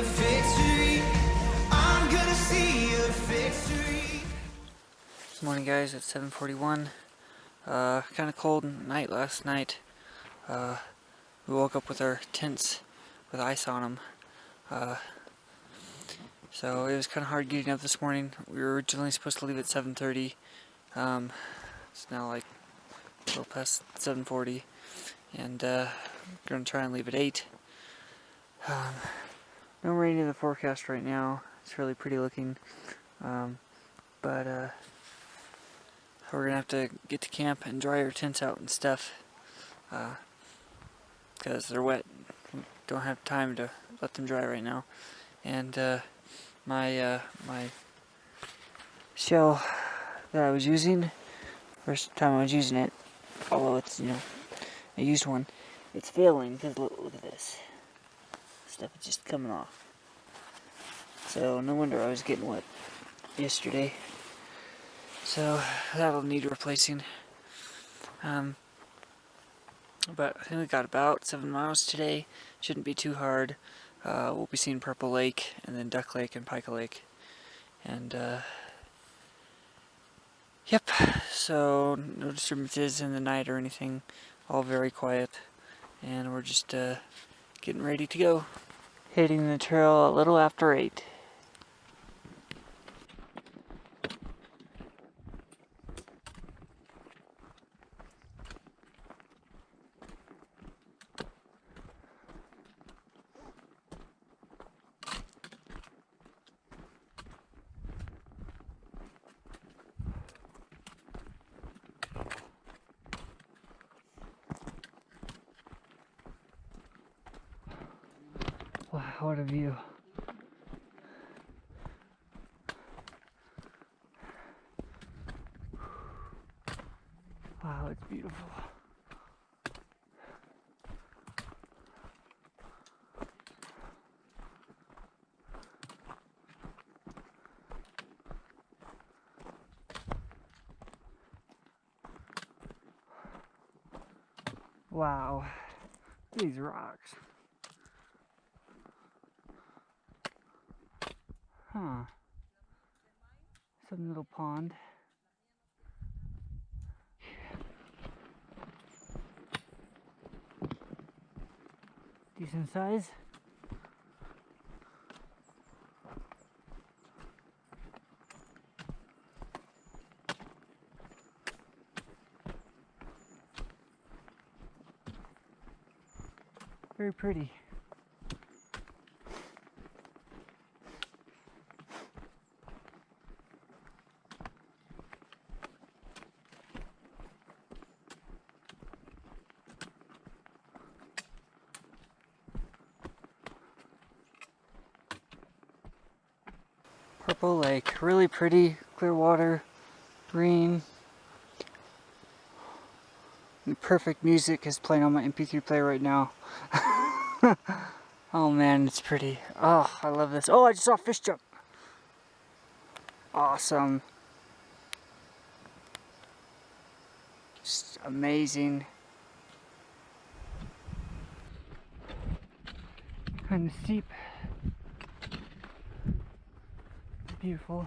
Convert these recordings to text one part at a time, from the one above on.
victory. I'm gonna see a victory. Good morning, guys. It's 7:41. Kind of cold night last night. We woke up with our tents with ice on them. So it was kind of hard getting up this morning. We were originally supposed to leave at 7:30. It's now like a little past 7:40, and we're gonna try and leave at 8. No rain in the forecast right now. It's really pretty looking, but we're gonna have to get to camp and dry our tents out and stuff, because they're wet. We don't have time to let them dry right now. And my shell that I was using, first time I was using it, although it's, a used one, it's failing because look at this. Stuff is just coming off. So no wonder I was getting wet yesterday. So that'll need replacing. But I think we got about 7 miles today. Shouldn't be too hard. We'll be seeing Purple Lake, and then Duck Lake and Pika Lake. And yep, so no disturbances in the night or anything. All very quiet. And we're just getting ready to go. Hitting the trail a little after 8. Wow, what a view. Wow, it's beautiful. Wow, these rocks. Huh. Some little pond. Decent size. Very pretty. Purple Lake, really pretty, clear water, green. The perfect music is playing on my MP3 player right now. Oh man, it's pretty. Oh, I love this. Oh, I just saw a fish jump. Awesome. Just amazing. Kind of steep. Beautiful.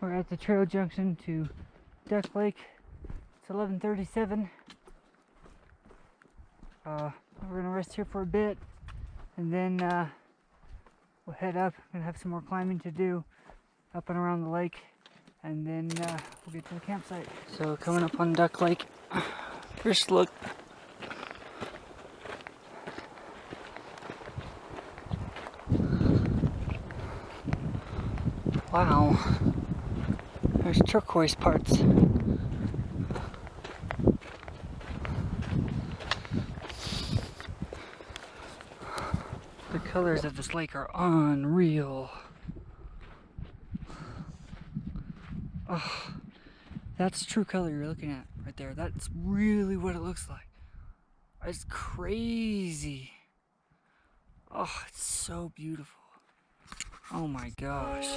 We're at the trail junction to Duck Lake. It's 11:37. We're gonna rest here for a bit, and then we'll head up. We're gonna have some more climbing to do up and around the lake, and then we'll get to the campsite. So coming up on Duck Lake, first look. Wow, there's turquoise parts. The colors of this lake are unreal. Oh, that's true color you're looking at right there. That's really what it looks like. It's crazy. Oh, it's so beautiful. Oh my gosh.